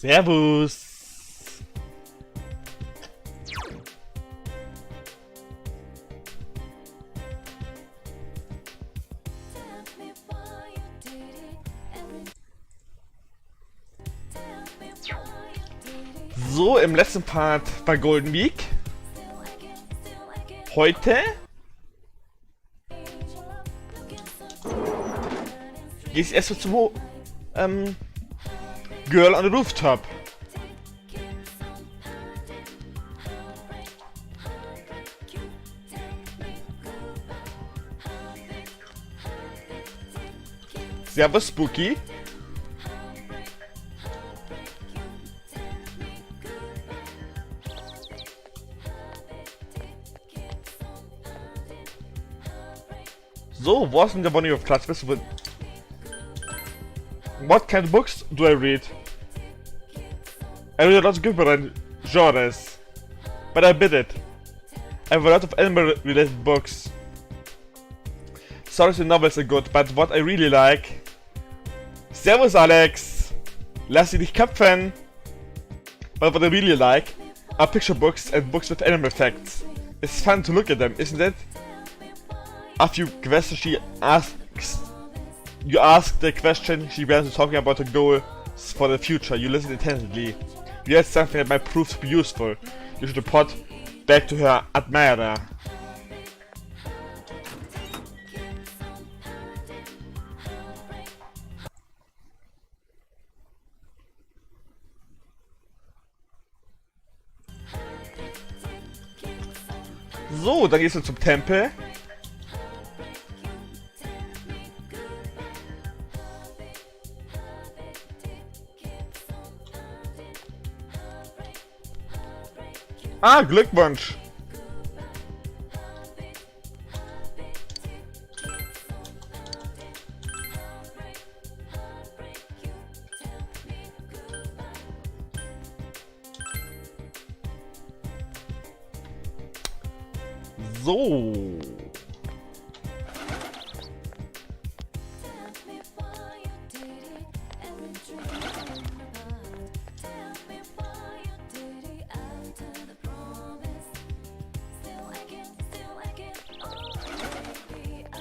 Servus! So, im letzten Part war Golden Week. Heute geht's erstmal zum Girl on the Rooftop. Servus Spooky. So, wo ist denn der Bonnie auf Platz? What kind of books do I read? I read a lot of different genres, but I bid it. I have a lot of animal-related books. Stories and novels are good, but what I really like... Servus Alex! Lass dich nicht köpfen! But what I really like are picture books and books with animal facts. It's fun to look at them, isn't it? A few questions she asks. You ask the question, she begins talking about her goals for the future. You listen intensely. You add something that might prove to be useful. You should report back to her admirer. So, dann gehst du zum Tempel. Ah, Glückwunsch! So.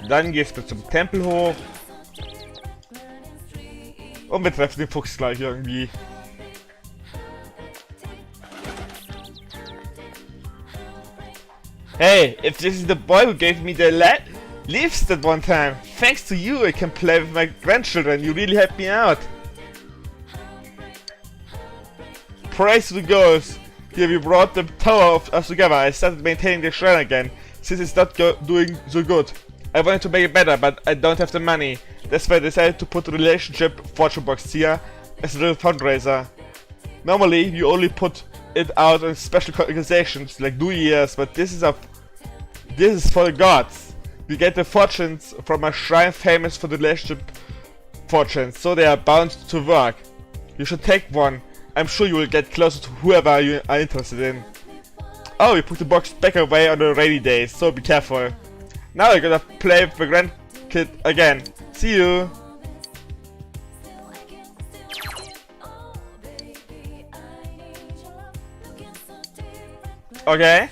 Dann gehst du zum Tempel hoch. Und wir treffen den Fuchs gleich irgendwie. Hey, if this is the boy who gave me the leaves that one time, thanks to you I can play with my grandchildren, you really helped me out. Praise to the gods. Here we brought the tower of us together. I started maintaining the shrine again, since it's not doing so good. I wanted to make it better, but I don't have the money. That's why I decided to put the relationship fortune box here as a little fundraiser. Normally, you only put it out on special organizations like New Year's, but this is for the gods. We get the fortunes from a shrine famous for the relationship fortunes, so they are bound to work. You should take one. I'm sure you will get closer to whoever you are interested in. Oh, you put the box back away on the rainy days, so be careful. Now I gotta play with the grandkid again. See you! Okay.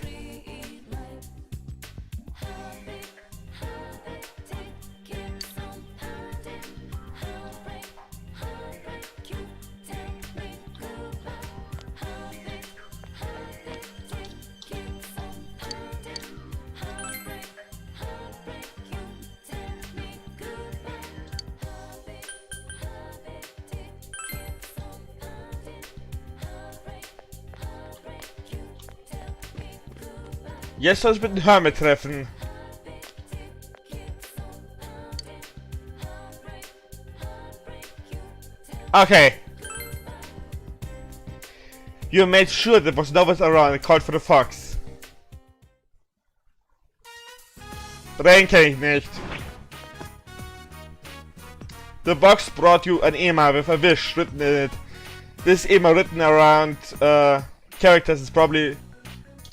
Jetzt soll ich mit dem Hermit treffen. Okay. You made sure there was no one around and called for the fox. Rain kenne ich nicht. The box brought you an email with a wish written in it. This email written around characters is probably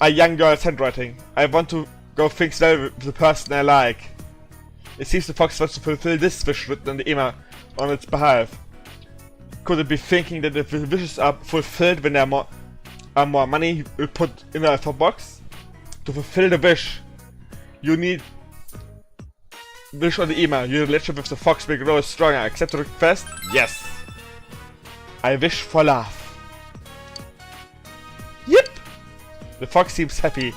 a young girl's handwriting. I want to go things well with the person I like. It seems the fox wants to fulfill this wish written in the email on its behalf. Could it be thinking that if the wishes are fulfilled when there are more money you put in the alpha box? To fulfill the wish, you need wish on the email. Your relationship with the fox will grow stronger. Accept the request? Yes. I wish for love. Yep. The fox seems happy.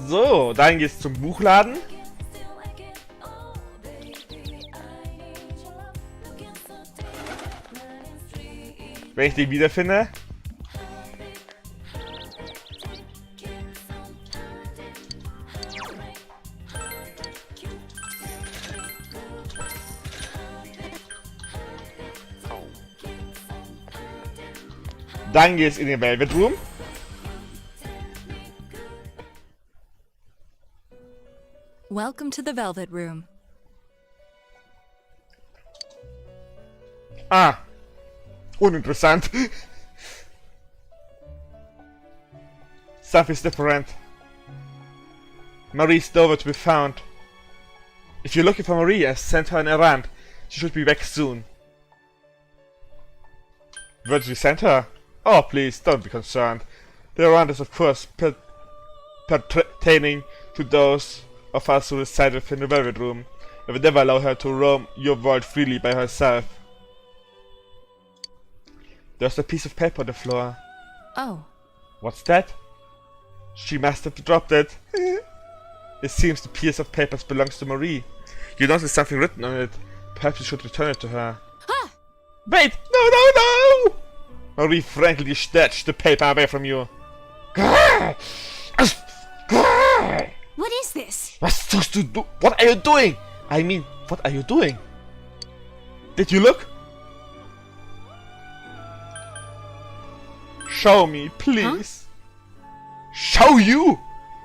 So, dann geht's zum Buchladen. Wenn ich den wiederfinde. Dann geht's in den Velvet Room. Welcome to the Velvet Room. Ah, uninteressant. Stuff is different. Marie's nowhere to be found. If you're looking for Marie, send her an errand. She should be back soon. Where did you send her? Oh, please, don't be concerned. The errand is of course pertaining to those of us who reside within the Velvet Room. I would never allow her to roam your world freely by herself. There's a piece of paper on the floor. Oh. What's that? She must have dropped it. It seems the piece of paper belongs to Marie. You notice something written on it. Perhaps you should return it to her. Ah! Wait! No, no, no! Marie frankly snatched the paper away from you. What is this? What are you doing? I mean, what are you doing? Did you look? Show me, please. Huh? Show you!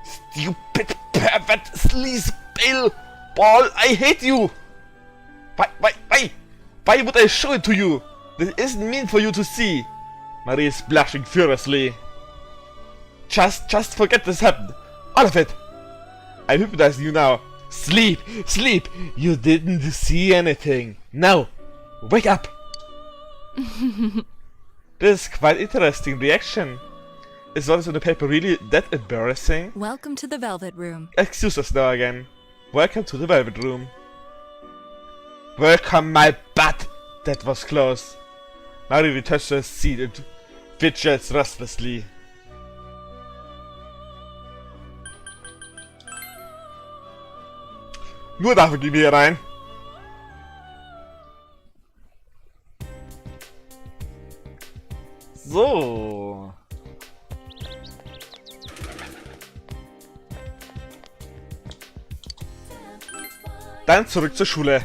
Stupid pervert sleazeball ball! I hate you! Why would I show it to you? This isn't meant for you to see. Marie is blushing furiously. Just forget this happened. All of it. I'm hypnotizing you now. Sleep! Sleep! You didn't see anything. Now, wake up! This is quite interesting reaction. Is what is on the paper really that embarrassing? Welcome to the Velvet Room. Excuse us now again. Welcome to the Velvet Room. Welcome my butt! That was close. Marie returns to her seat and fidgets restlessly. Nur dafür gehen wir hier rein. So. Dann zurück zur Schule.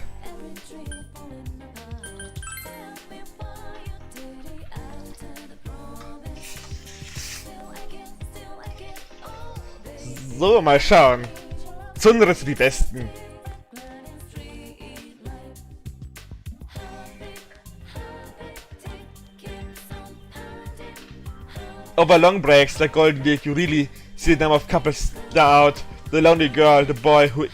So, mal schauen. Zundere sind die Besten. Over long breaks like Golden Week, you really see the number of couples out. The lonely girl, the boy who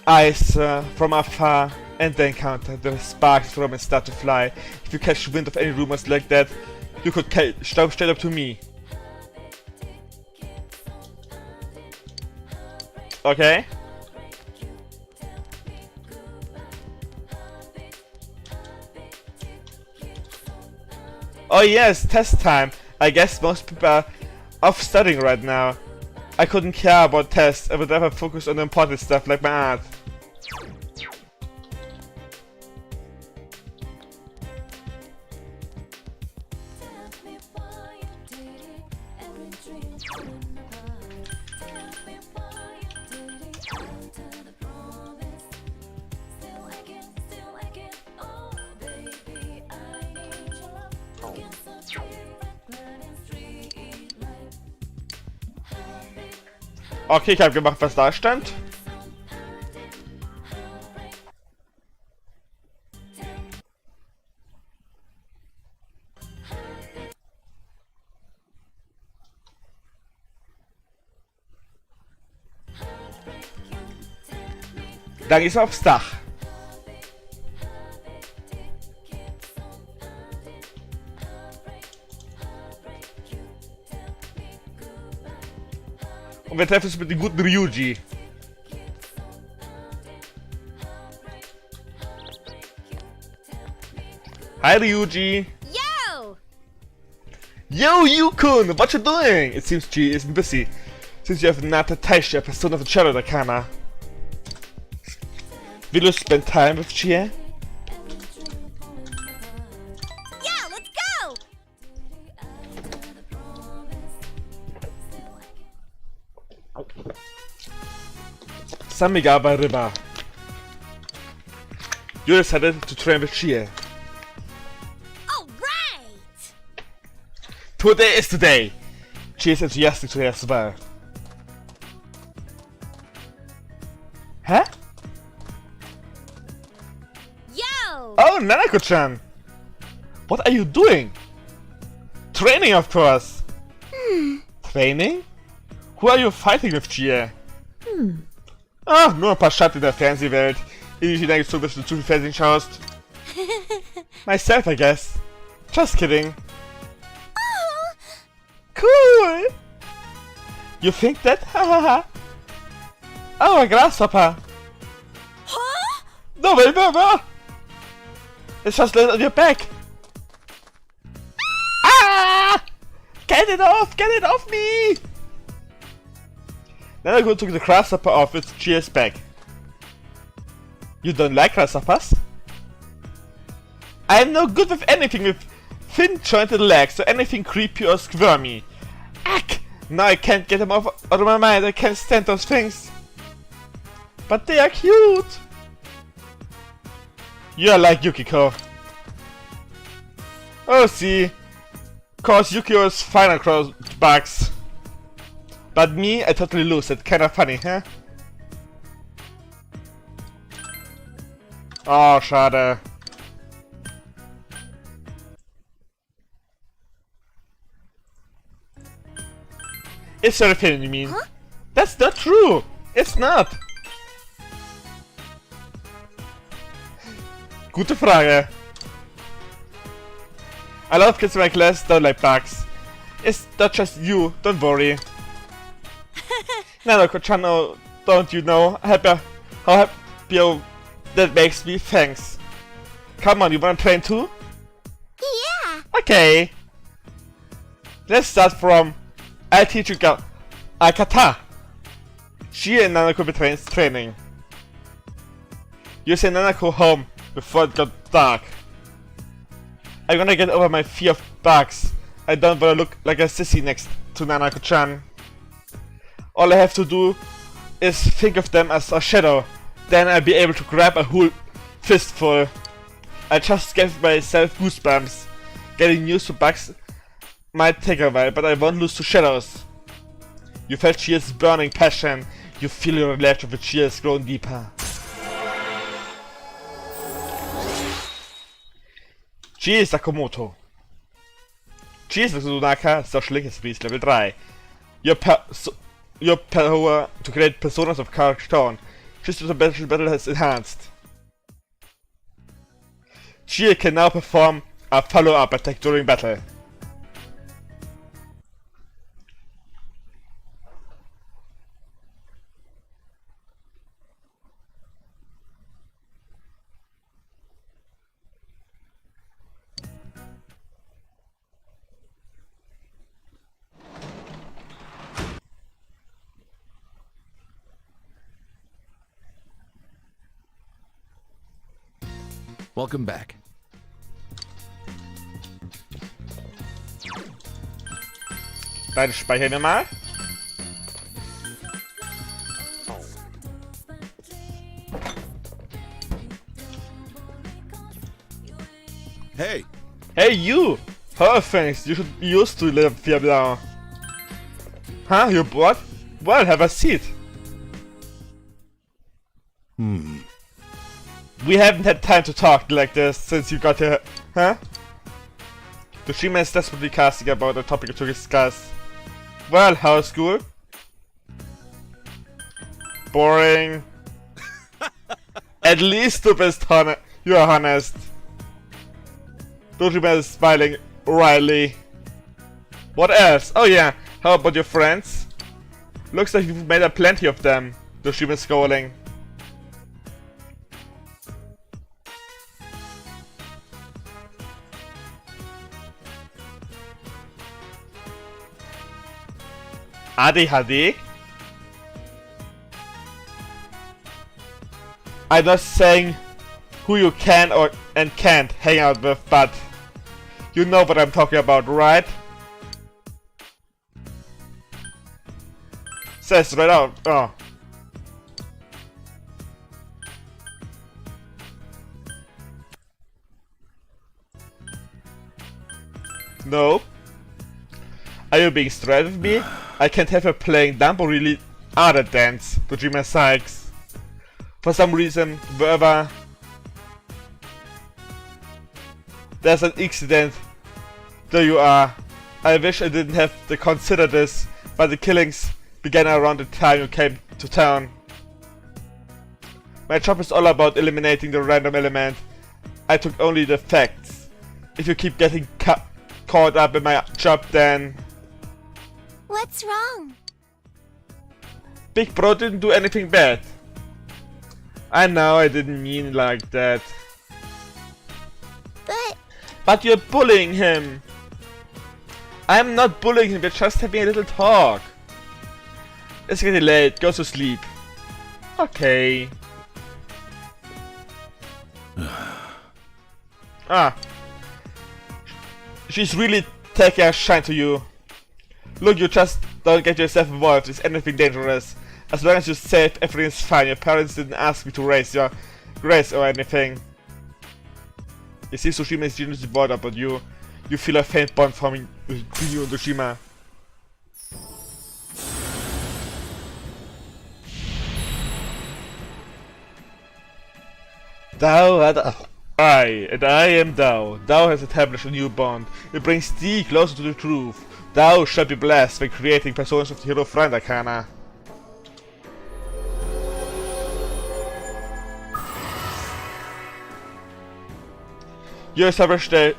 eyes from afar, and the encounter. The sparks from and start to fly. If you catch wind of any rumors like that, you could come straight up to me. Okay. Oh yes, test time. I guess most people are off studying right now. I couldn't care about tests. I would rather focus on the important stuff like my art. Okay, ich habe gemacht, was da stand. Dann geht's aufs Dach. Und wir treffen uns mit dem guten Ryuji. Hi Ryuji. Yo! Yo, Yukun, what you doing? It seems she is busy, since you have not attached your persona to the shadow of the camera. Will you spend time with Chie? Yeah, let's go! Samigaba River. You decided to train with Chie. Alright! Today is the day! Chie is enthusiastic today as well. Huh? Yo! Oh, Nanako-chan! What are you doing? Training, of course! Training? Who are you fighting with, Chie? Ah, nur ein paar Schatten in der Fernsehwelt, die du denkst, du bist zu viel Fernsehen schaust. Myself, I guess. Just kidding. Oh. Cool! You think that? Hahaha. Oh, a grasshopper! Huh? No, wait, no! It's just landed on your back! Ah! Get it off! Get it off me! Then I go to the grasshopper off its Chie's back. You don't like grasshoppers? I'm no good with anything with thin-jointed legs or anything creepy or squirmy. Ack! Now I can't get them out of my mind. I can't stand those things. But they are cute! You're like Yukiko. Oh, see. Cause Yukiko is fine across bugs. But me, I totally lose it. Kinda funny, huh? Oh, schade. It's your opinion, you mean? Huh? That's not true! It's not! Gute Frage. A lot of kids in my class don't like bugs. It's not just you, don't worry. Nanako-chan, don't you know how happy that makes me? Thanks. Come on, you wanna train too? Yeah! Okay. Let's start from I'll teach you kata. She and Nanako betrain training. You send Nanako home before it got dark. I'm gonna get over my fear of bugs. I don't wanna look like a sissy next to Nanako-chan. All I have to do is think of them as a shadow. Then I'll be able to grab a whole fistful. I just gave myself goosebumps. Getting used to bugs might take a while, but I won't lose to shadows. You felt Chie's burning passion. You feel your relationship with Chie has grown deeper. Chie Sakamoto. Chie Sunaka Social Link is Beast Level 3. Your power to create personas of character stone. Just as the battle has enhanced. Chie can now perform a follow-up attack during battle. Welcome back. Dann speichern wir mal. Hey, Hey you! How are things? You should be used to live here now. Huh? You're bored? Well, have a seat. We haven't had time to talk like this since you got here, huh? Toshima is desperately casting about a topic to discuss. Well, how's school? Boring. At least you're honest. Toshima is smiling wryly. What else? Oh yeah, how about your friends? Looks like you've made up plenty of them. Toshima is scowling. ADHD? I'm not saying who you can or and can't hang out with, but you know what I'm talking about, right? Says right out. Oh. No. Are you being straight with me? I can't have her playing Dumbo really other dance, Kojima Sykes. For some reason, wherever there's an accident, there you are. I wish I didn't have to consider this, but the killings began around the time you came to town. My job is all about eliminating the random element. I took only the facts. If you keep getting caught up in my job, then... What's wrong? Big Bro didn't do anything bad. I know I didn't mean like that. But you're bullying him. I'm not bullying him, we're just having a little talk. It's getting late, go to sleep. Okay. Ah. She's really taking a shine to you. Look, you just don't get yourself involved with anything dangerous. As long as you're safe, everything's fine. Your parents didn't ask me to raise your grace or anything. You see, Tsushima is genuinely bored about you. You feel a faint bond forming between you and Tsushima. I am Thou. Thou has established a new bond. It brings thee closer to the truth. Thou shalt be blessed when creating personas of the hero friend Arcana. You established the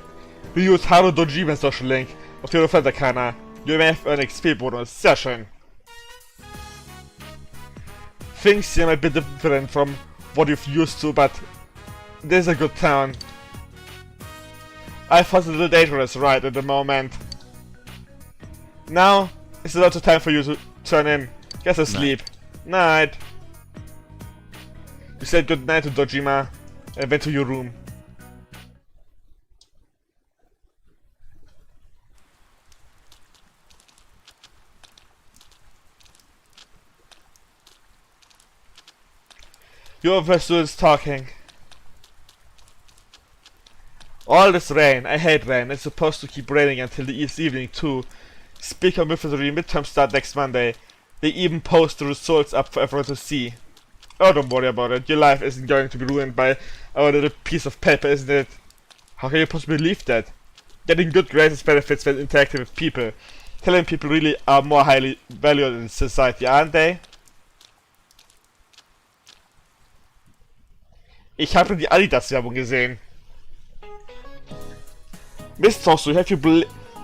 use Haru Dojima social link of the hero friend Arcana. You may have an XP bonus. Sehr schön. Things seem a bit different from what you've used to, but this is a good town. I thought it a little dangerous right at the moment. Now, it's about the time for you to turn in. Get to sleep. Night. You said good night to Dojima and went to your room. You other students talking. All this rain, I hate rain. It's supposed to keep raining until the evening too. Speaker Mythology midterm start next Monday. They even post the results up for everyone to see. Oh, don't worry about it. Your life isn't going to be ruined by our little piece of paper, isn't it? How can you possibly believe that? Getting good grades benefits when interacting with people. Talented people really are more highly valued in society, aren't they? Ich habe die Adidas-Werbung gesehen. Miss Tosu, have you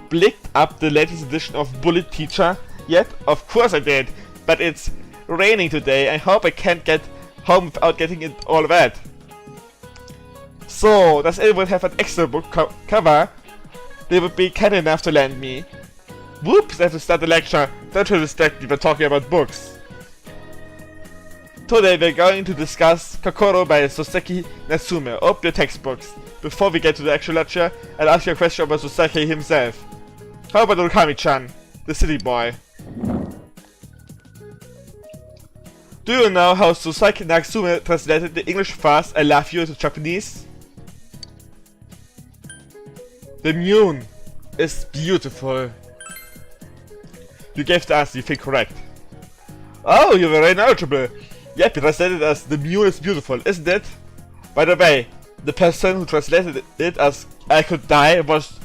blicked up the latest edition of Bullet Teacher yet? Of course I did, but it's raining today. I hope I can't get home without getting it all wet. So, does anyone have an extra book cover they would be kind enough to lend me? Whoops, I have to start the lecture. Don't you distract me by talking about books. Today we're going to discuss Kokoro by Soseki Natsume. Open your textbooks. Before we get to the actual lecture, I'll ask you a question about Soseki himself. How about Urukami-chan, the city boy? Do you know how Soseki Natsume translated the English phrase I love you to Japanese? The moon is beautiful. You gave the answer you think correct. Oh, you're very knowledgeable. Yep, you translated it as the moon is beautiful, isn't it? By the way, the person who translated it as I could die was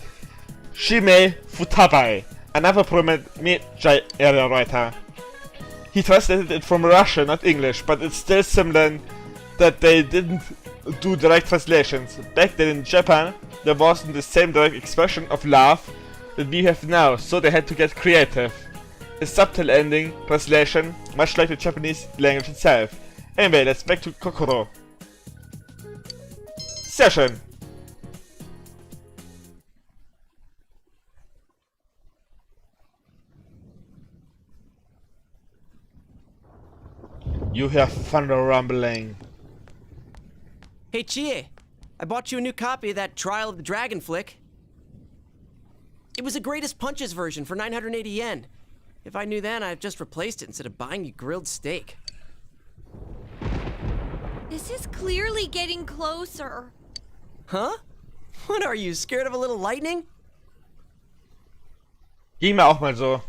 Shime Futabai, another prominent Meiji area writer. He translated it from Russian, not English, but it's still similar that they didn't do direct translations. Back then in Japan, there wasn't the same direct expression of love that we have now, so they had to get creative. A subtle ending translation, much like the Japanese language itself. Anyway, let's back to Kokoro. Sehr schön. You hear thunder rumbling. Hey Chie, I bought you a new copy of that Trial of the Dragon flick. It was the greatest punches version for 980 yen. If I knew then, I'd have just replaced it instead of buying you grilled steak. This is clearly getting closer. Huh? What are you, scared of a little lightning? Ging mir auch mal so.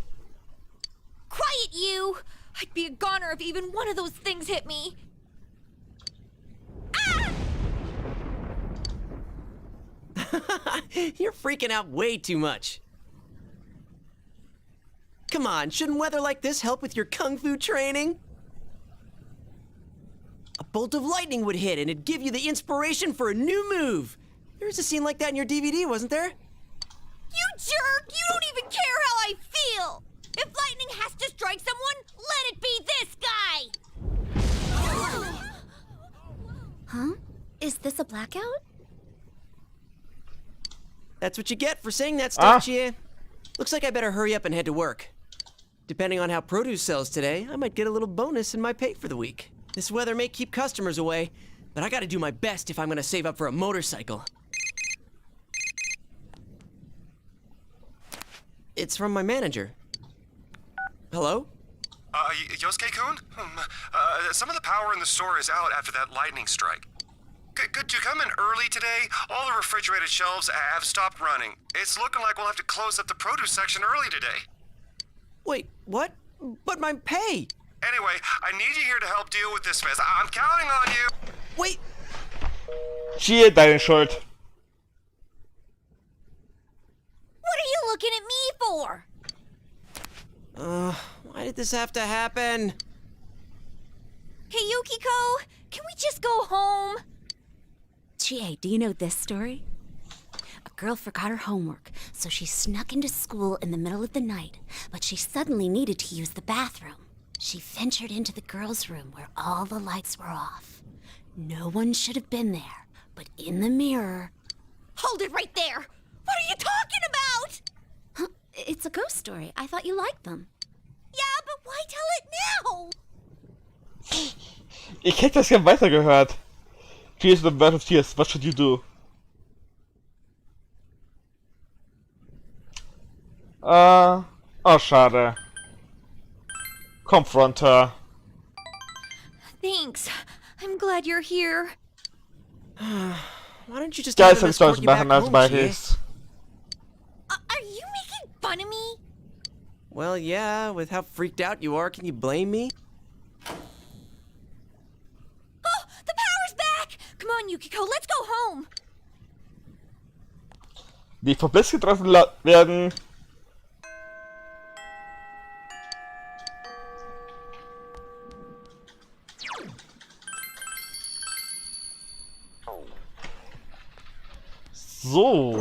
Quiet, you! I'd be a goner if even one of those things hit me. Ah! You're freaking out way too much. Come on, shouldn't weather like this help with your kung fu training? A bolt of lightning would hit and it'd give you the inspiration for a new move. There was a scene like that in your DVD, wasn't there? You jerk! You don't even care how I feel! If lightning has to strike someone, let it be this guy! Huh? Is this a blackout? That's what you get for saying that stuff, Chie. Looks like I better hurry up and head to work. Depending on how produce sells today, I might get a little bonus in my pay for the week. This weather may keep customers away, but I gotta do my best if I'm gonna save up for a motorcycle. It's from my manager. Hello? Yosuke-kun? Some of the power in the store is out after that lightning strike. Could you come in early today? All the refrigerated shelves have stopped running. It's looking like we'll have to close up the produce section early today. Wait, what? But my pay! Anyway, I need you here to help deal with this mess. I'm counting on you. Wait! Chie, deine Schuld. What are you looking at me for? Why did this have to happen? Hey, Yukiko, can we just go home? Chie, do you know this story? A girl forgot her homework, so she snuck into school in the middle of the night, but she suddenly needed to use the bathroom. She ventured into the girls' room where all the lights were off. No one should have been there, but in the mirror... Hold it right there! What are you talking about? Huh, it's a ghost story. I thought you liked them. Yeah, but why tell it now? Ich hätte das gern weitergehört. Tears of the Birth of Tears, what should you do? Oh, schade. Confront her. Thanks. I'm glad you're here. Why don't you just Guys, have I'm them escort stolz you back machen als home, bei Chie? his. Are you making fun of me? Well, yeah, with how freaked out you are, can you blame me? Oh, the power's back! Come on, Yukiko, let's go home. Die vom Blitz getroffen werden. So.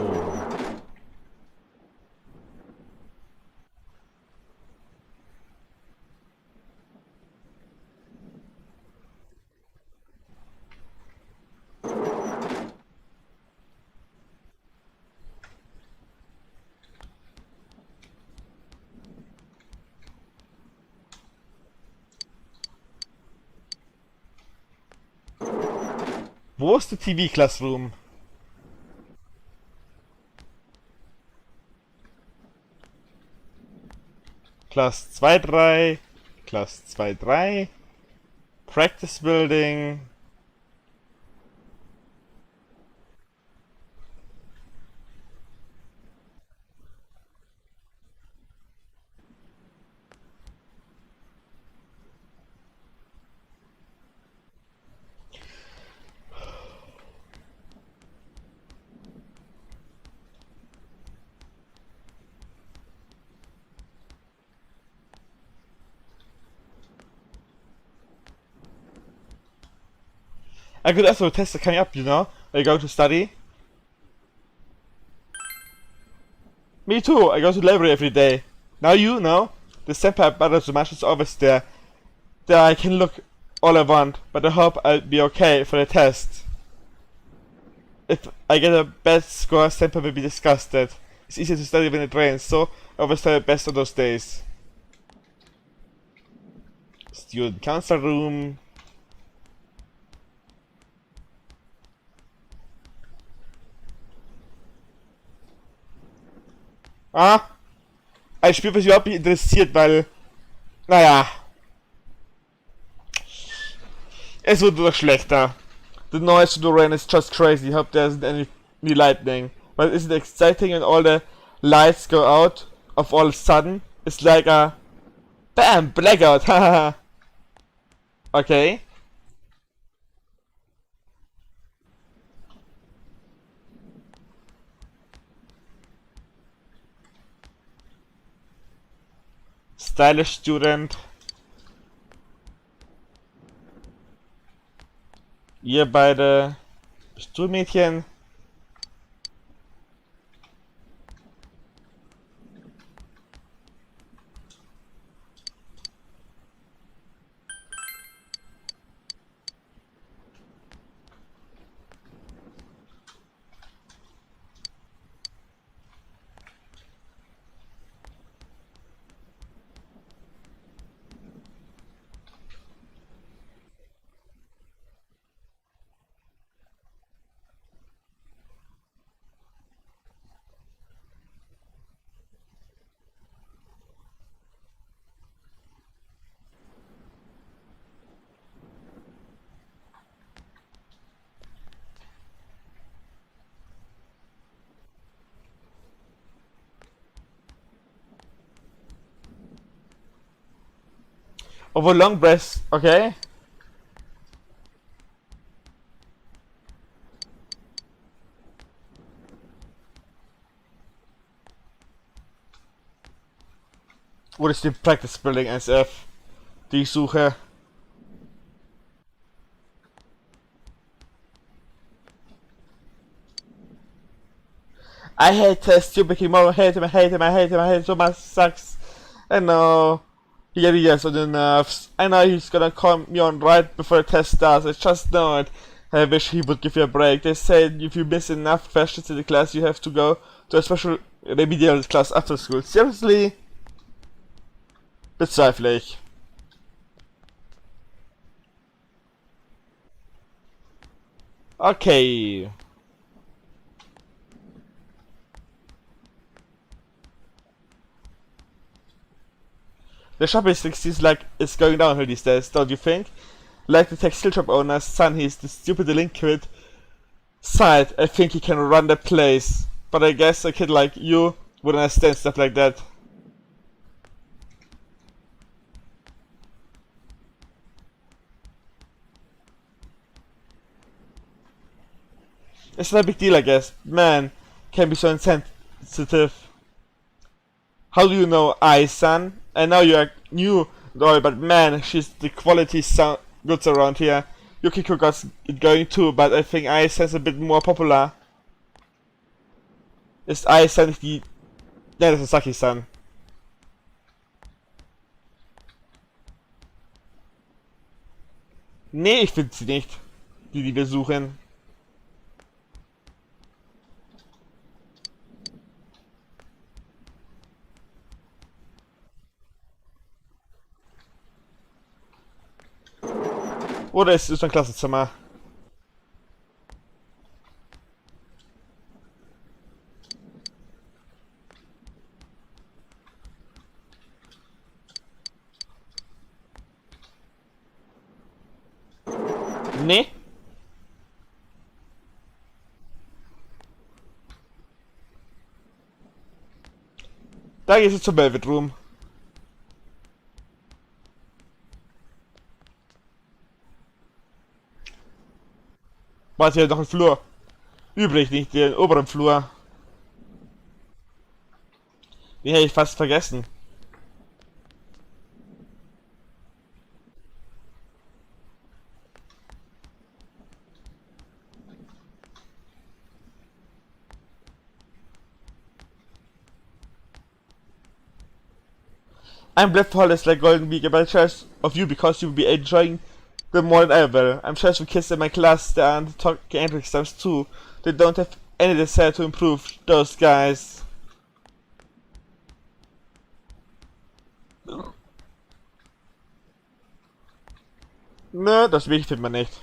Wo ist der TV Classroom? Class 2-3, Class 2-3, Practice Building. I could also test coming up, you know, I go to study. Me too, I go to the library every day. Now you know, the senpai bothers so much is always there. There I can look all I want, but I hope I'll be okay for the test. If I get a bad score, senpai will be disgusted. It's easier to study when it rains, so I always try my best on those days. Student council room. Ah, ein Spiel, was mich überhaupt nicht interessiert, weil, naja, es wird nur schlechter. The noise to the rain is just crazy. Hope there isn't any lightning. But isn't it exciting when all the lights go out of all a sudden? It's like a BAM! Blackout! Haha. Okay. Stylish student. Ihr beide Stuhlmädchen. Over long breaths, okay? Wo ist die Practice Building SF, die ich suche? I hate this stupid Kimura, I hate him so much, sucks. I know. He gets on the nerves. I know he's gonna call me on right before the test starts, I just know it. I wish he would give you a break. They said if you miss enough questions in the class, you have to go to a special remedial class after school. Seriously? Bezweifle ich. Okay. The shopping seems like it's going downhill these days, don't you think? Like the textile shop owner's son, he's the stupid delinquent side. I think he can run the place. But I guess a kid like you would understand stuff like that. It's not a big deal, I guess. Man can be so insensitive. How do you know son? I know you're new, doll, but man, she's the quality goods around here. Yukiko got it going too, but I think San's a bit more popular. Ist San nicht die... Ne, das ist Saki-san. Nee, ich finde sie nicht. Die wir suchen. Oder ist es ein Klassenzimmer? Nee. Da geht es zum Velvet Room. War hier noch ein Flur übrig, nicht den oberen Flur. Den hätte ich fast vergessen. I'm glad for holidays like Golden Week, but I'm jealous of you because you will be enjoying them more than I will. I'm jealous of kids in my class that aren't talking English exams too. They don't have any desire to improve, those guys. Nö, das Weg findet man nicht.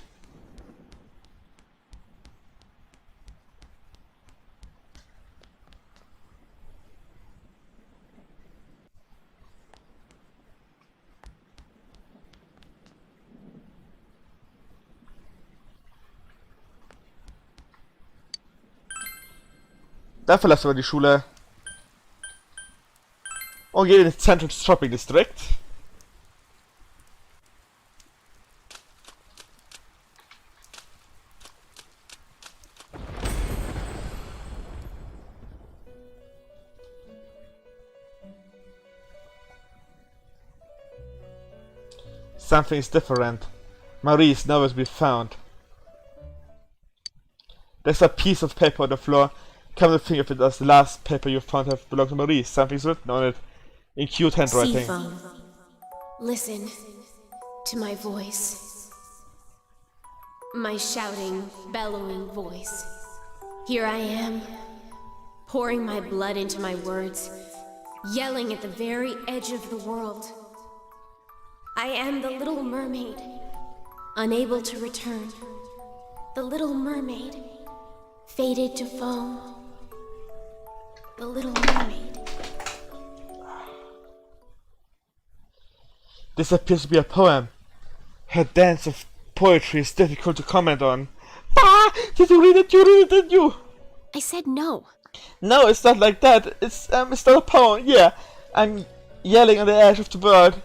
Da verlassen wir die Schule. Und gehen ins Central Shopping District. Something is different. Marie is nowhere to be found. There's a piece of paper on the floor. Come to think of it as the last paper you found have belonged to Marie. Something's written on it in cute handwriting. Seafoam, listen to my voice. My shouting, bellowing voice. Here I am, pouring my blood into my words, yelling at the very edge of the world. I am the Little Mermaid, unable to return. The Little Mermaid, faded to foam. The Little Mermaid. This appears to be a poem. Her dance of poetry is difficult to comment on. Ah! Did you read it? You read it, didn't you? I said no. No, it's not like that. It's not a poem. Yeah, I'm yelling on the edge of the world.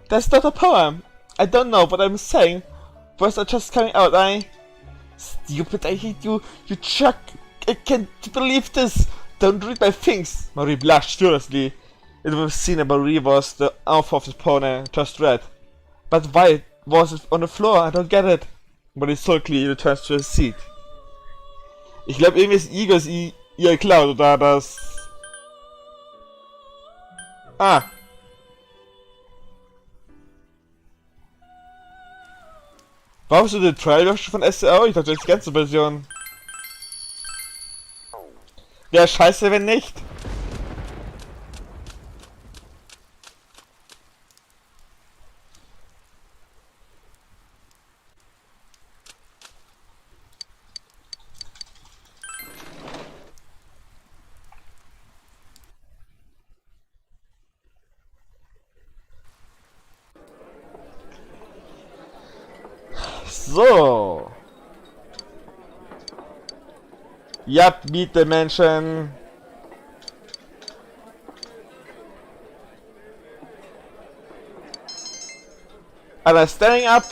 That's not a poem. I don't know what I'm saying. Words are just coming out. Stupid, I hate you. You chuck. I can't believe this. Don't read my things. Marie blushed furiously. It was seen that Marie was the author of the poem I just read. But why was it on the floor? I don't get it. Marie sulkily returns to her seat. Ich glaube, irgendwie ist Igor ihr geklaut, oder das... Ah. Brauchst du den Trailer von SCO? Ich dachte, das ist die ganze Version. Wäre scheiße, wenn nicht. So. Ja, bitte Menschen. Alle standing up,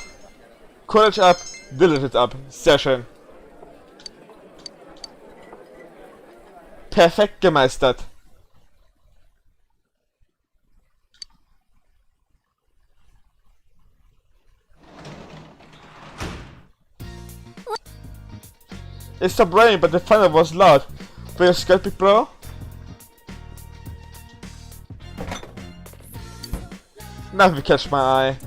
courage up, diligence up. Sehr schön. Perfekt gemeistert. It stopped raining, but the thunder was loud. Were you scared, big bro? Nothing catch my eye.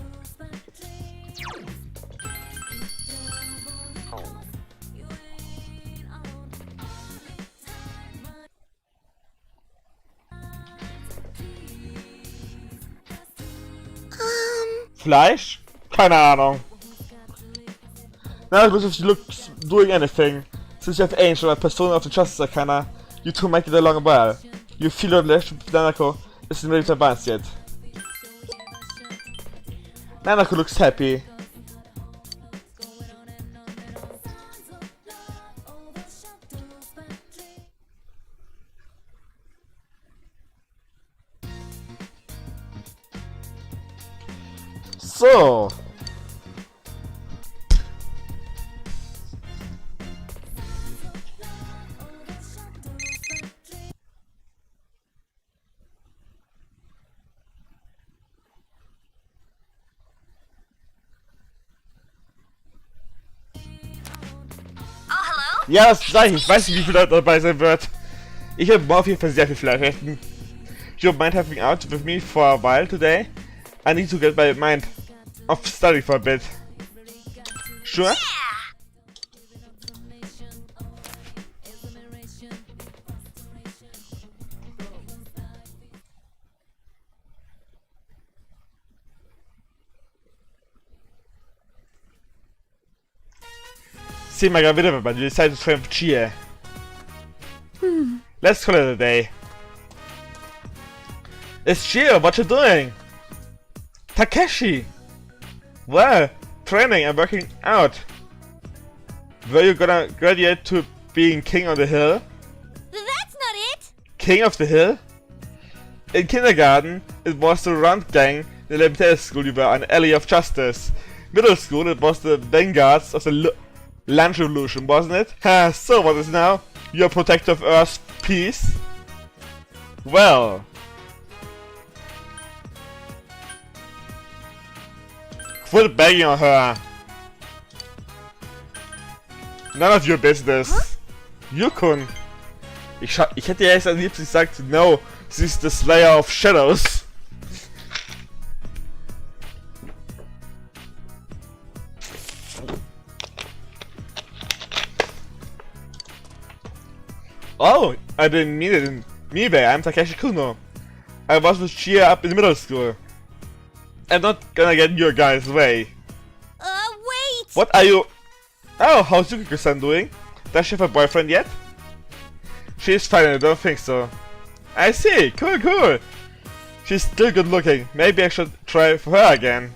Fleisch? Keine Ahnung. Now it looks as if she looks doing anything. Since you have Angel, a persona of the Justice Arcana, you two might get along well. You feel your relationship with Nanako isn't ready to advance yet. Nanako looks happy. So. Ja, das sag ich. Ich weiß nicht, wie viele Leute dabei sein wird. Ich werde morgen auf jeden Fall sehr viel Fleisch essen. you mind having out with me for a while today? I need to get my mind off study for a bit. Sure? See my video, but you decided to train with Chie. Let's call it a day. It's Chie, what you doing? Takeshi! Well, training and working out. Were you gonna graduate to being king on the hill? That's not it! King of the hill? In kindergarten, it was the Runt gang. In elementary school, you were an ally of justice. Middle school, it was the vanguards of the lunch revolution, wasn't it? Ha, so what is now? You're a protector of Earth's peace? Well. Quit begging on her. None of your business. Yukon. Ich hätte ja jetzt am liebsten gesagt, no, sie ist the Slayer of Shadows. Oh, I didn't mean it in Mibe. I'm Takeshi Kuno. I was with Chie up in middle school. I'm not gonna get in your guy's way. Wait! What are you? Oh, how's Yukiko-san doing? Does she have a boyfriend yet? She's fine, I don't think so. I see, cool. She's still good looking. Maybe I should try for her again.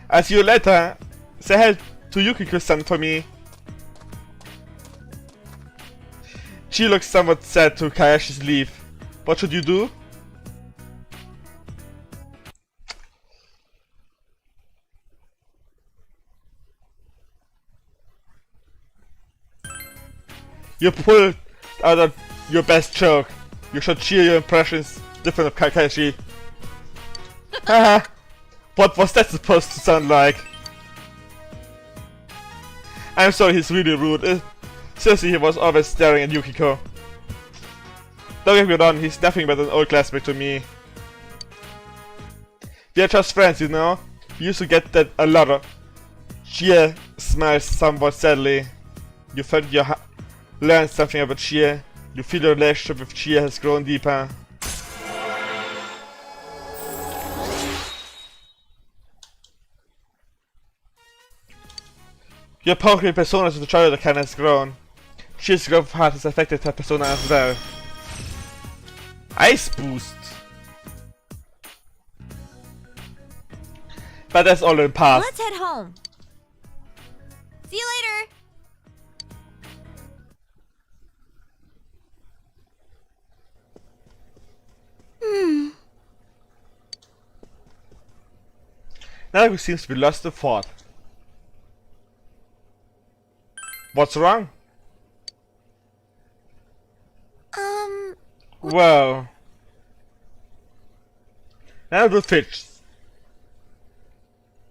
I'll see you later. Say hi to Yukiko-san for me. She looks somewhat sad to Kayashi's leave. What should you do? You pulled out your best joke. You should cheer your impressions different of Kakashi. Haha. What was that supposed to sound like? I'm sorry, he's really rude. Seriously, he was always staring at Yukiko. Don't get me wrong, he's nothing but an old classmate to me. We're just friends, you know? We used to get that a lot of. Chie smiles somewhat sadly. You felt you learned something about Chie. You feel your relationship with Chie has grown deeper. Your powerful persona as a child again has grown. Chie's growth of heart has affected her persona as well. Ice boost! But that's all in the past. Let's head home. See you later. Now seems to be lost in thought. What's wrong? Well, now the fish.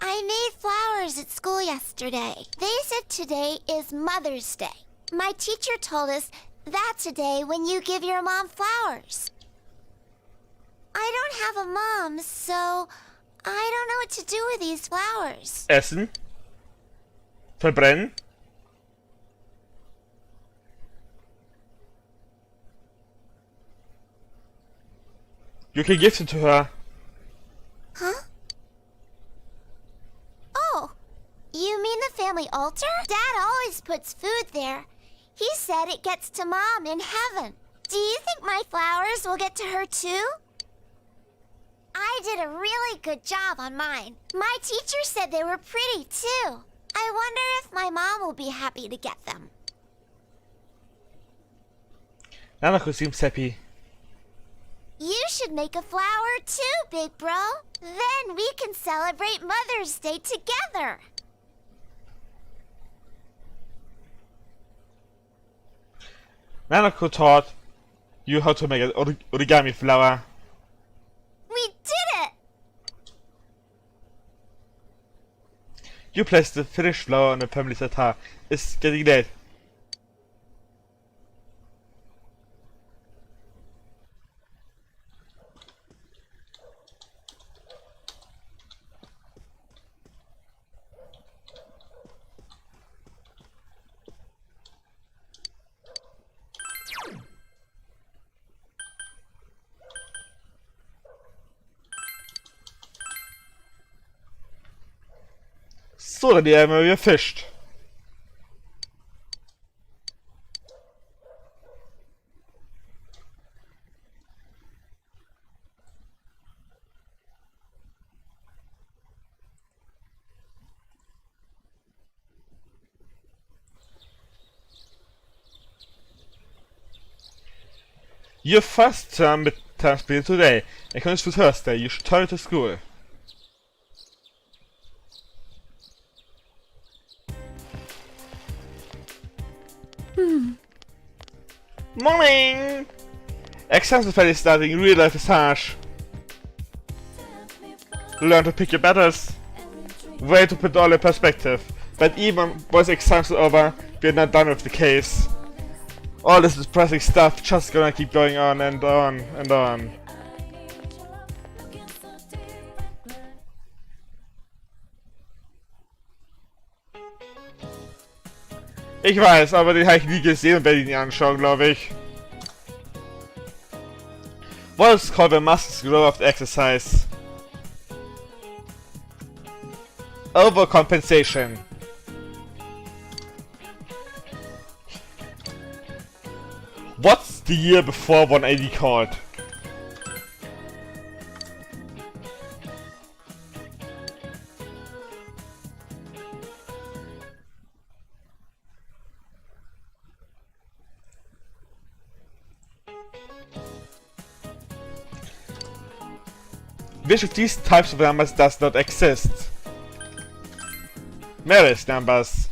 I made flowers at school yesterday. They said today is Mother's Day. My teacher told us that's a day when you give your mom flowers. I don't have a mom, so I don't know what to do with these flowers. Essen? Verbrennen? You can give them to her. Huh? Oh, you mean the family altar? Dad always puts food there. He said it gets to Mom in heaven. Do you think my flowers will get to her too? I did a really good job on mine. My teacher said they were pretty too. I wonder if my mom will be happy to get them. Nanako seems happy. You should make a flower too, big bro. Then we can celebrate Mother's Day together. Nanako taught you how to make an origami flower. We did it! You placed the finished flower on the family's altar. It's getting late. So, dann die haben wir gefischt. Your first term speaking today, and comes to Thursday. You should turn to school. Morning! Exams are fairly starting, real life is harsh. Learn to pick your battles. Way to put all in perspective. But even once exams are over, we're not done with the case. All this depressing stuff just gonna keep going on and on and on. Ich weiß, aber den habe ich nie gesehen und werde ihn nie anschauen, glaube ich. What is called a muscles grow after exercise? Overcompensation. What's the year before 180 called? Which of these types of numbers does not exist? Meredith numbers.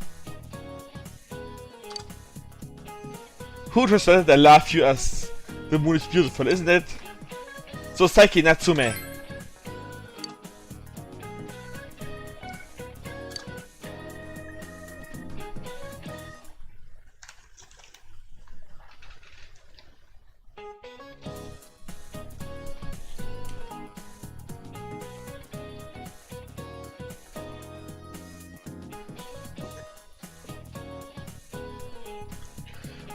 Who translated I love you as the moon is beautiful, isn't it? So Saiki Natsume.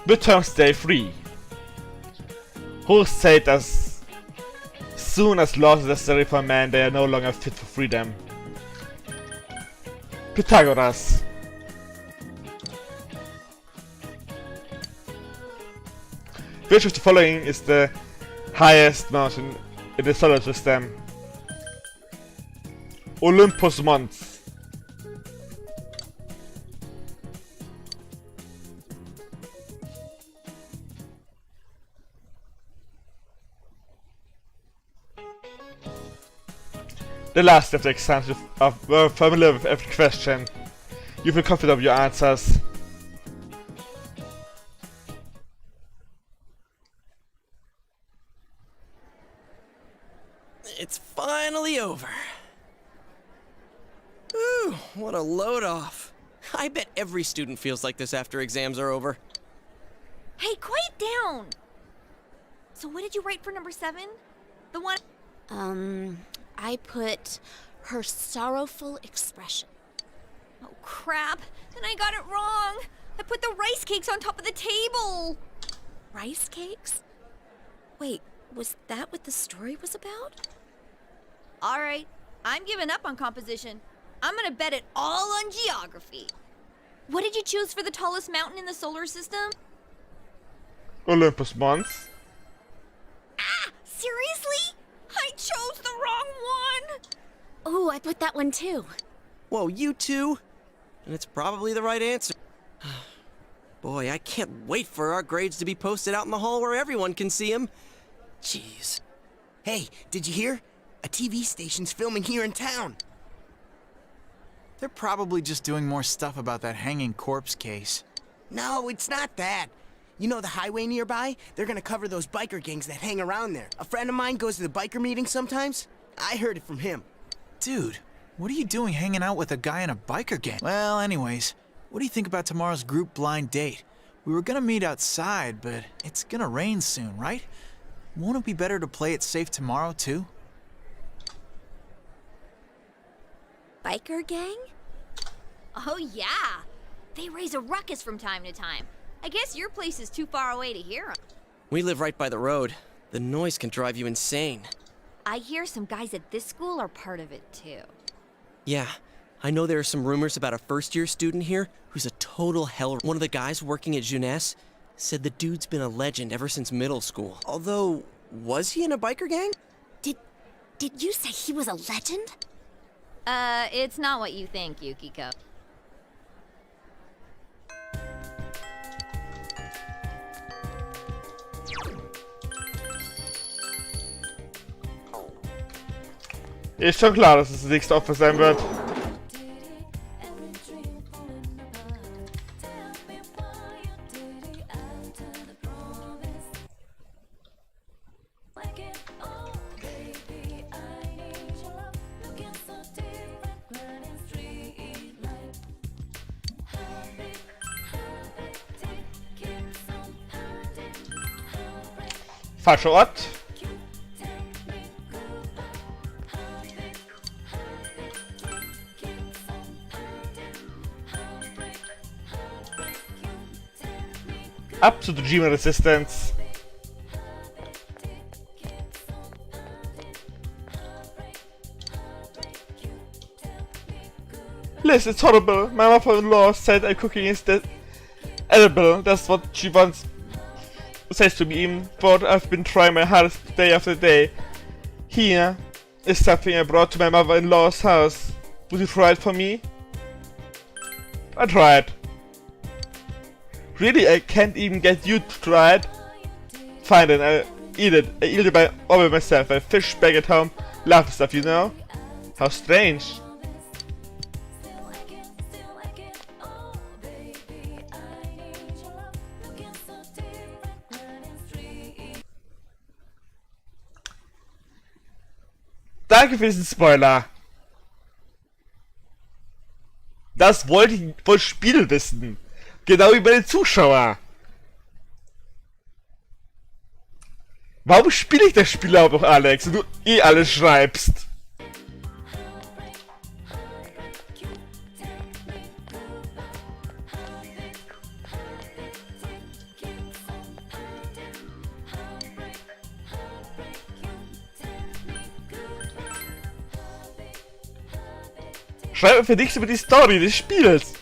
Midterms stay free. Who said as soon as laws are necessary for man, they are no longer fit for freedom? Pythagoras. Which of the following is the highest mountain in the solar system? Olympus Mons. The last of the exams are familiar with every question. You feel confident of your answers. It's finally over. Ooh, what a load off. I bet every student feels like this after exams are over. Hey, quiet down! So what did you write for number 7? The one... I put her sorrowful expression. Oh, crap. And I got it wrong. I put the rice cakes on top of the table. Rice cakes? Wait, was that what the story was about? All right, I'm giving up on composition. I'm gonna bet it all on geography. What did you choose for the tallest mountain in the solar system? Olympus Mons. Ah, seriously? I chose the wrong one! Oh, I put that one too. Whoa, you two? And it's probably the right answer. Boy, I can't wait for our grades to be posted out in the hall where everyone can see them. Jeez. Hey, did you hear? A TV station's filming here in town. They're probably just doing more stuff about that hanging corpse case. No, it's not that. You know the highway nearby? They're gonna cover those biker gangs that hang around there. A friend of mine goes to the biker meetings sometimes. I heard it from him. Dude, what are you doing hanging out with a guy in a biker gang? Well, anyways, what do you think about tomorrow's group blind date? We were gonna meet outside, but it's gonna rain soon, right? Won't it be better to play it safe tomorrow, too? Biker gang? Oh, yeah. They raise a ruckus from time to time. I guess your place is too far away to hear them. We live right by the road. The noise can drive you insane. I hear some guys at this school are part of it, too. Yeah, I know there are some rumors about a first-year student here who's a total hell. One of the guys working at Jeunesse said the dude's been a legend ever since middle school. Although, was he in a biker gang? Did you say he was a legend? It's not what you think, Yukiko. Ist schon klar, dass es das nächste Opfer sein wird. Falscher Ort. Up to the Dream Resistance. Liz, it's horrible. My mother-in-law said a cooking is edible. That's what she wants says to me, even though I've been trying my hardest day after day. Here is something I brought to my mother-in-law's house. Would you try it for me? I tried. Really, I can't even get you to try it? Fine then, I'll eat it. I eat it all by myself. I fish back at home. Love the stuff, you know? How strange. Danke für diesen Spoiler. Das wollte ich vom Spiel wissen. Genau wie bei den Zuschauern. Warum spiele ich das Spiel auch noch, Alex, wenn du eh alles schreibst? Schreib einfach nichts über die Story des Spiels.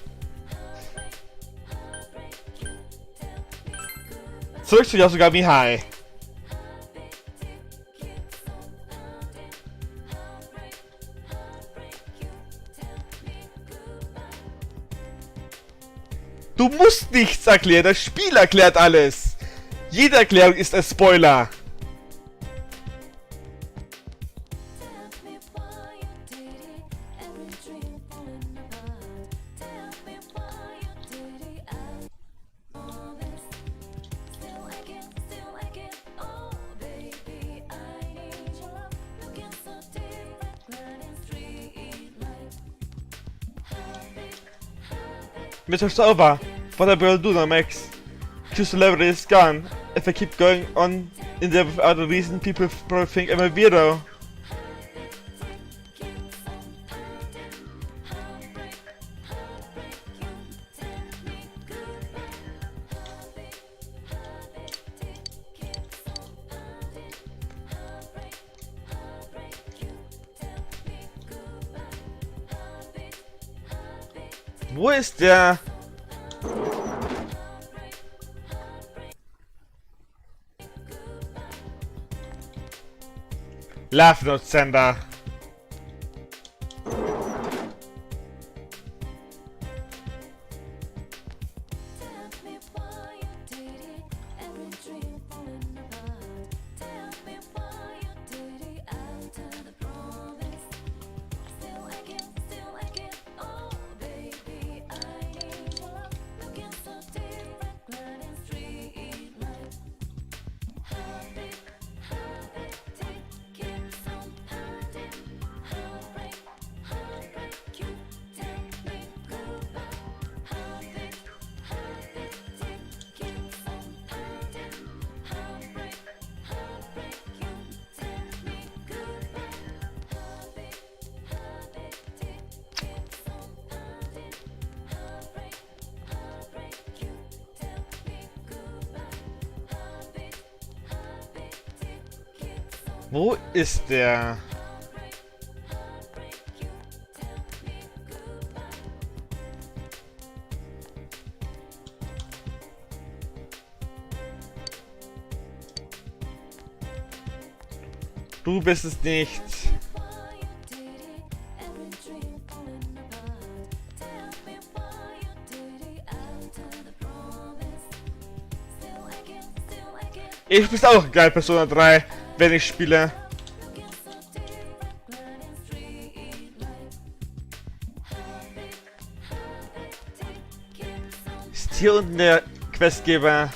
Zurück zu Yasugami High. Du musst nichts erklären, das Spiel erklärt alles. Jede Erklärung ist ein Spoiler. Mr. Over, what I will do now, Max? Choose to level is gone. If I keep going on in there without a reason, people probably think I'm a weirdo. Wo ist der? Love Note Sender. Wo ist der? Du bist es nicht. Ich bin auch geil Persona 3, wenn ich spiele. Ist hier unten der Questgeber?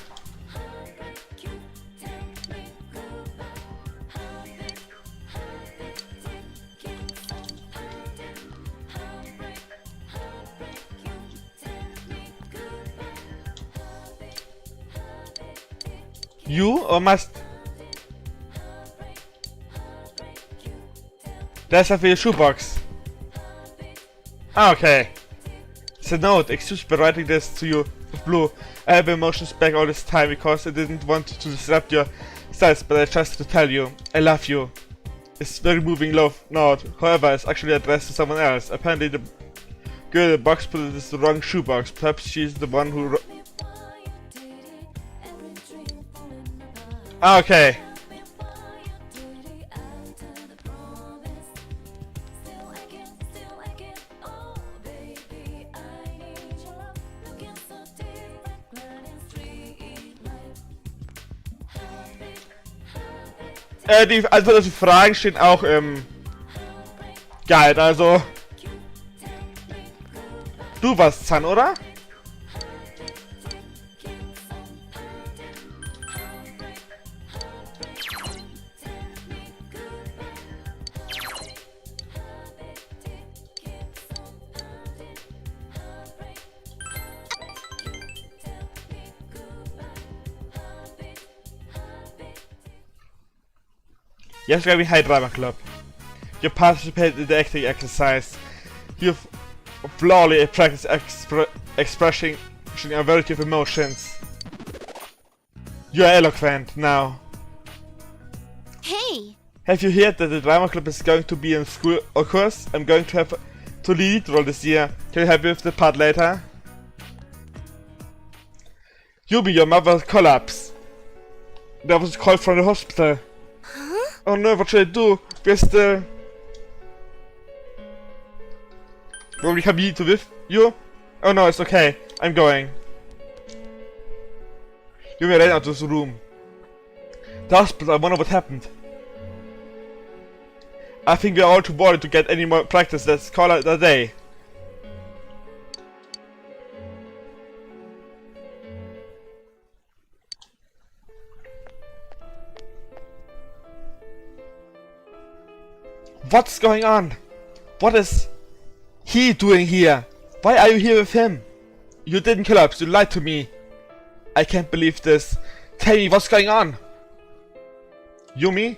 You or must? That's for your shoebox. Ah, okay. It's a note. Excuse me for writing this to you with blue. I have emotions back all this time because I didn't want to disrupt your studies, but I just to tell you, I love you. It's very moving love note. However, it's actually addressed to someone else. Apparently the girl in the box put it in the wrong shoebox. Perhaps she's the one who Ah, okay. Die Antwort auf die Fragen stehen auch im Guide, also. Du warst Zahn, oder? Yesterday we had drama club. You participated in the acting exercise. You've flawlessly practiced expressing a variety of emotions. You are eloquent now. Hey! Have you heard that the drama club is going to be in school? Of course, I'm going to have to lead role this year. Can you help me with the part later? Yubi, your mother collapsed. That was called from the hospital. Oh no, what should I do? Where's the... Will we come to with you? Oh no, it's okay. I'm going. You were right out of the room. The hospital, I wonder what happened. I think we are all too bored to get any more practice. Let's call it a day. What's going on? What is he doing here? Why are you here with him? You didn't collapse, you lied to me. I can't believe this. Tell me what's going on. Yumi?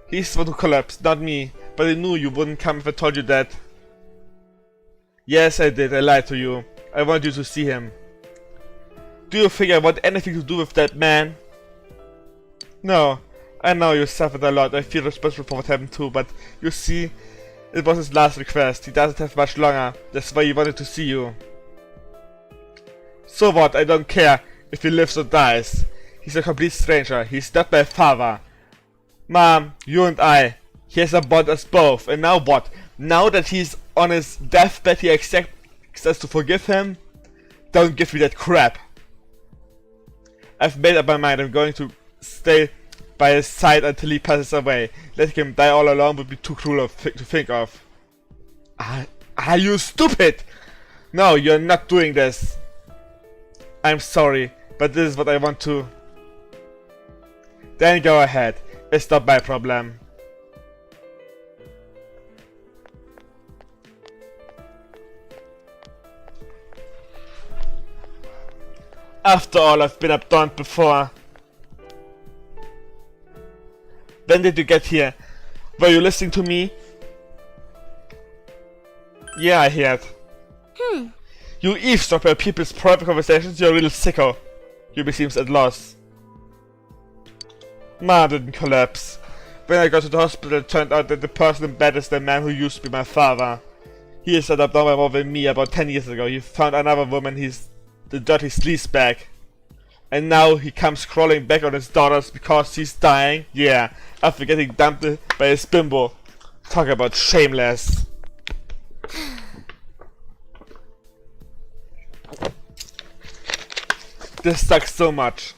He's the one who collapsed, not me. But I knew you wouldn't come if I told you that. Yes, I did. I lied to you. I wanted you to see him. Do you think I want anything to do with that man? No. I know you suffered a lot, I feel responsible for what happened too, but you see, it was his last request, he doesn't have much longer, that's why he wanted to see you. So what, I don't care if he lives or dies. He's a complete stranger, he's not my father. Mom, you and I, he has a bond us both, and now what? Now that he's on his deathbed he expects us to forgive him? Don't give me that crap. I've made up my mind, I'm going to stay by his side until he passes away. Letting him die all alone would be too cruel to think of. Are you stupid? No, you're not doing this. I'm sorry, but this is what I want to. Then go ahead. It's not my problem. After all I've been abandoned before. When did you get here? Were you listening to me? Yeah, I heard. You eavesdrop on people's private conversations, you're a real sicko. Yubi seems at loss. Ma didn't collapse. When I got to the hospital, it turned out that the person in bed is the man who used to be my father. He is set up more than me about 10 years ago. He found another woman, he's the dirty sleazebag. And now he comes crawling back on his daughters because he's dying. Yeah, after getting dumped by his bimbo. Talk about shameless. This sucks so much.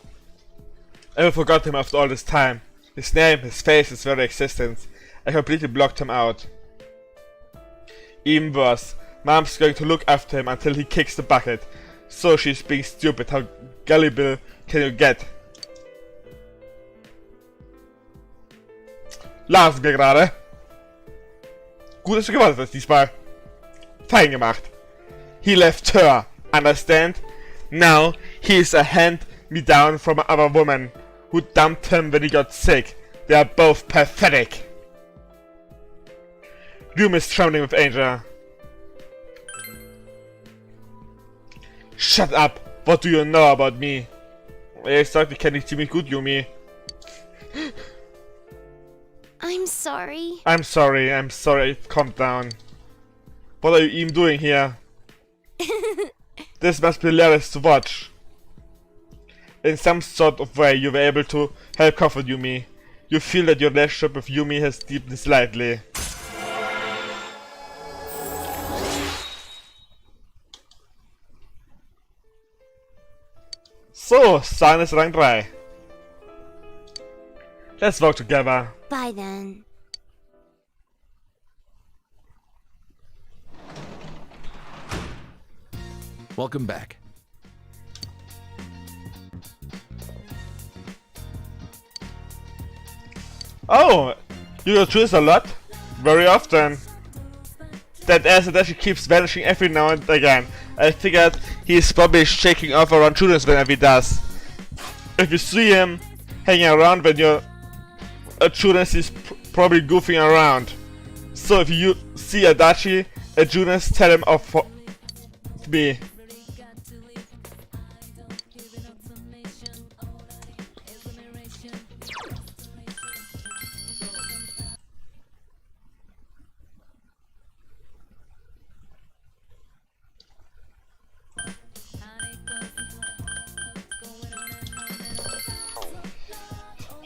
I forgot him after all this time. His name, his face, his very existence. I completely blocked him out. Even worse, Mom's going to look after him until he kicks the bucket. So she's being stupid. How gullible can you get? Lasen wir gerade. Gut, dass du gewartet hast diesmal. Fein gemacht. He left her. Understand? Now he is a hand-me-down from another woman who dumped him when he got sick. They are both pathetic. Doom is trembling with anger. Shut up! What do you know about me? Ehrlich gesagt, ich kenne dich ziemlich gut, Yumi. I'm sorry. I'm sorry, calm down. What are you even doing here? This must be hilarious to watch. In some sort of way, you were able to help comfort Yumi. You feel that your relationship with Yumi has deepened slightly. So, San ist Rang 3. Let's work together. Bye then. Welcome back. Oh, you go through this a lot? Very often. That acid actually keeps vanishing every now and again. I figured he's probably shaking off around students whenever he does. If you see him hanging around when you're at students, he's probably goofing around. So if you see Adachi at Junas, tell him off for me.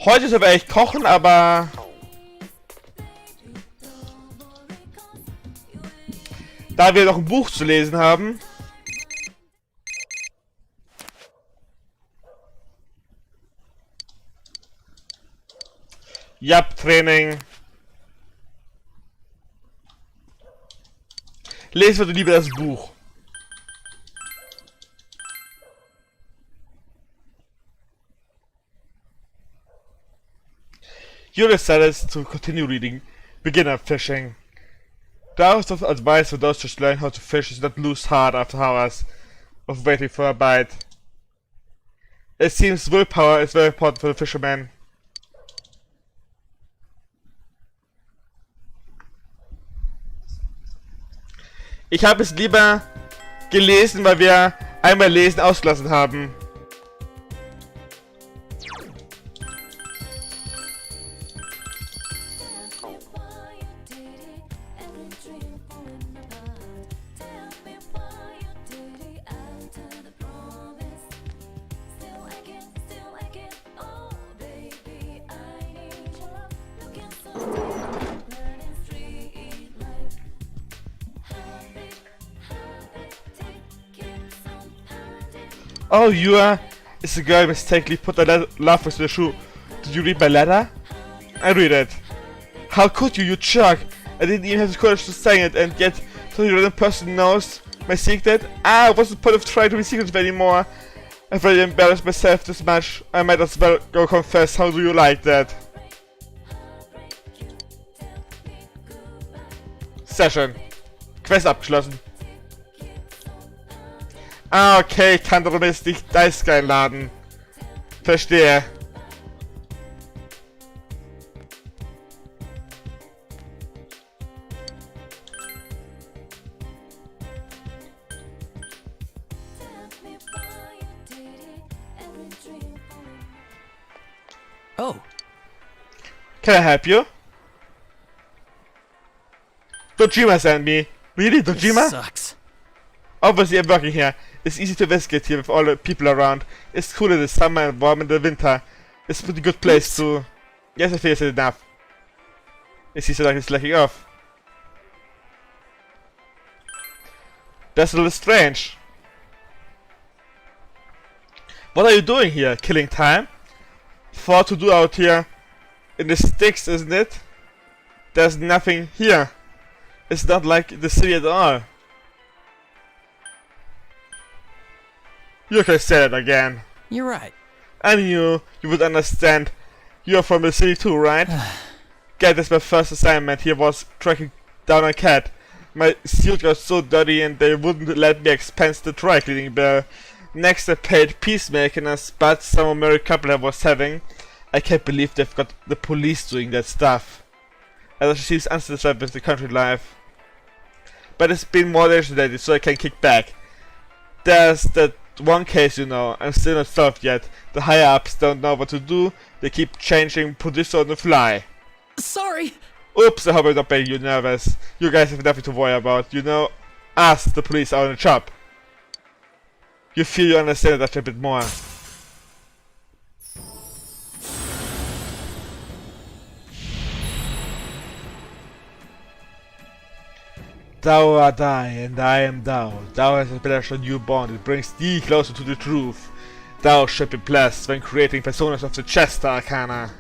Heute soll ich kochen, aber da wir noch ein Buch zu lesen haben, Training. Lesen wir lieber das Buch. You decided to continue reading Beginner Fishing. Those of advice for those just learning how to fish is not lose heart after hours of waiting for a bite. It seems willpower is very important for the fisherman. Ich habe es lieber gelesen, weil wir einmal Lesen ausgelassen haben. Oh, is the girl mistakenly put a love with the shoe. Did you read my letter? I read it. How could you, you jerk? I didn't even have the courage to say it, and yet so the random person knows my secret? What's the point of trying to be secretive anymore? I've already embarrassed myself this much. I might as well go confess. How do you like that? Session. Quest abgeschlossen. Okay, ich kann darum jetzt nicht Dice einladen. Verstehe. Oh. Can I help you? Dojima sent me. Really, Dojima? Sucks. Obviously, I'm working here. It's easy to investigate here with all the people around. It's cool in the summer and warm in the winter. It's a pretty good place to... Yes, I feel it's enough. It seems like it's lacking off. That's a little strange. What are you doing here? Killing time? For to do out here in the sticks, isn't it? There's nothing here. It's not like the city at all. You can say it again. You're right. I knew you would understand. You're from the city too, right? Get this, my first assignment here was tracking down a cat. My suit got so dirty and they wouldn't let me expense the dry cleaning bill. Next I paid peacemaking a spot some married couple I was having. I can't believe they've got the police doing that stuff. As she seems unsatisfied with the country life. But it's been more days today, so I can kick back. There's that one case, you know, I'm still not solved yet. The higher ups don't know what to do. They keep changing producer on the fly. Sorry. Oops, I hope I'm not making you nervous. You guys have nothing to worry about. You know, us, the police, are on the job. You feel you understand that a bit more. Thou art I, and I am thou. Thou hast a special new bond, it brings thee closer to the truth. Thou shalt be blessed when creating personas of the Chester Arcana.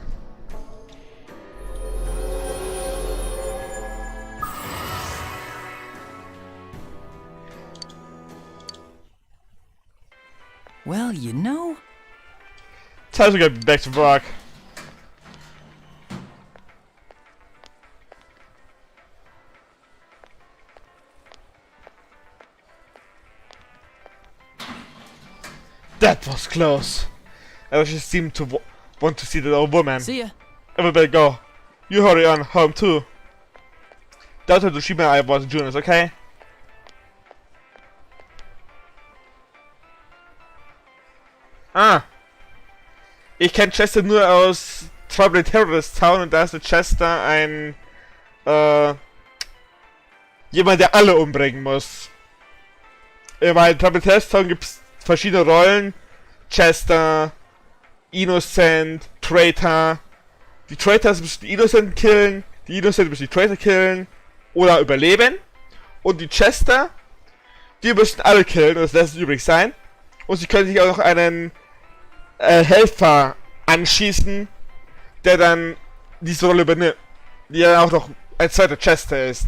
Well, you know... Time to get back to work. That was close. I just seemed to want to see that old woman. See ya. Everybody go. You hurry on home too. Dr. Dushima and I was juniors, okay? Ah. Ich kenne Chester nur aus Trouble in Terrorist Town und da ist der Chester ein jemand, der alle umbringen muss. Weil in Trouble in Terrorist Town gibt's verschiedene Rollen. Chester, Innocent, Traitor. Die Traitors müssen die Innocent killen, die Innocent müssen die Traitor killen oder überleben. Und die Chester, die müssen alle killen, und das lässt es übrig sein. Und sie können sich auch noch einen Helfer anschießen, der dann diese Rolle übernimmt. Die dann auch noch ein zweiter Chester ist.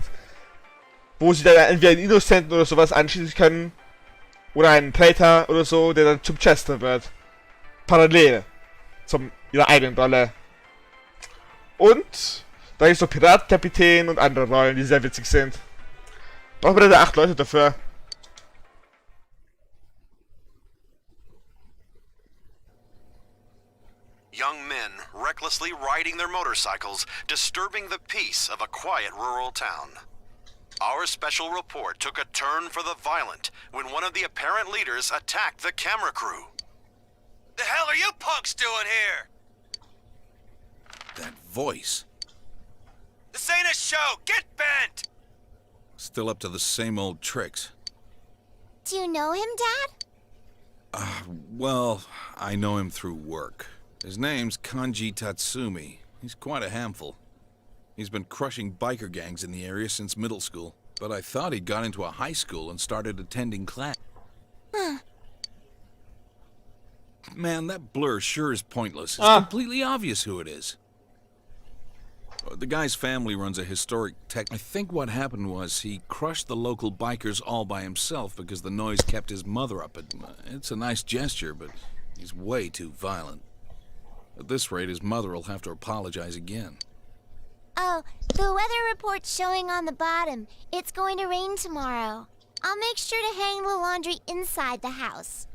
Wo sie dann entweder einen Innocenten oder sowas anschießen können. Oder einen Traitor oder so, der dann zum Chester wird. Parallel zum ihrer eigenen Rolle. Und da gibt es noch Piratenkapitän und andere Rollen, die sehr witzig sind. Brauchen wir da 8 Leute dafür. Young men recklessly riding their motorcycles, disturbing the peace of a quiet rural town. Our special report took a turn for the violent when one of the apparent leaders attacked the camera crew. The hell are you punks doing here? That voice. This ain't a show! Get bent! Still up to the same old tricks. Do you know him, Dad? Well, I know him through work. His name's Kanji Tatsumi. He's quite a handful. He's been crushing biker gangs in the area since middle school, but I thought he'd got into a high school and started attending class. Man, that blur sure is pointless. It's completely obvious who it is. The guy's family runs a historic tech. I think what happened was he crushed the local bikers all by himself because the noise kept his mother up. It's a nice gesture, but he's way too violent. At this rate, his mother will have to apologize again. Oh, the weather report's showing on the bottom. It's going to rain tomorrow. I'll make sure to hang the laundry inside the house.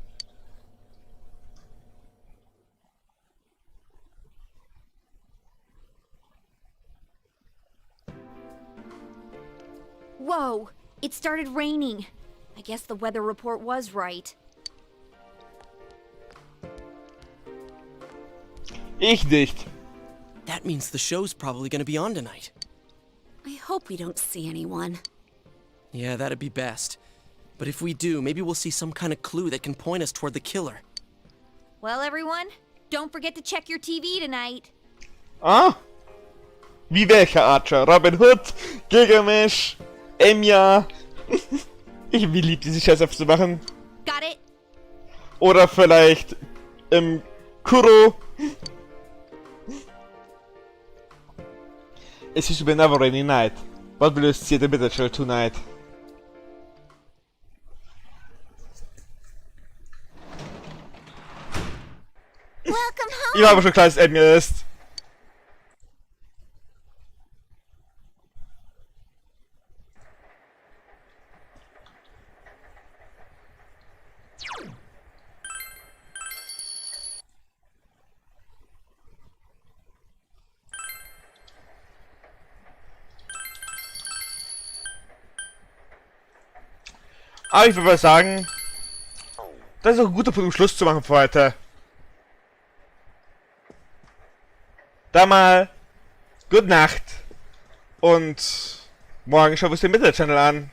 Whoa! It started raining. I guess the weather report was right. Ich nicht. That means the show's probably gonna be on tonight. I hope we don't see anyone. Yeah, that'd be best. But if we do, maybe we'll see some kind of clue that can point us toward the killer. Well, everyone, don't forget to check your TV tonight. Ah? Wie welcher Archer? Robin Hood, Gilgamesh, Enya. Wie lieb die sich das zu machen. Got it? Oder vielleicht Kuro. Es ist über Never Rainy Night. What will you see at the Middle tonight? Welcome home. Ich war aber schon klar, dass Enya ist. Aber ich würde mal sagen, das ist auch ein guter Punkt, um Schluss zu machen für heute. Da mal, gute Nacht und morgen schauen wir uns den Middle Channel an.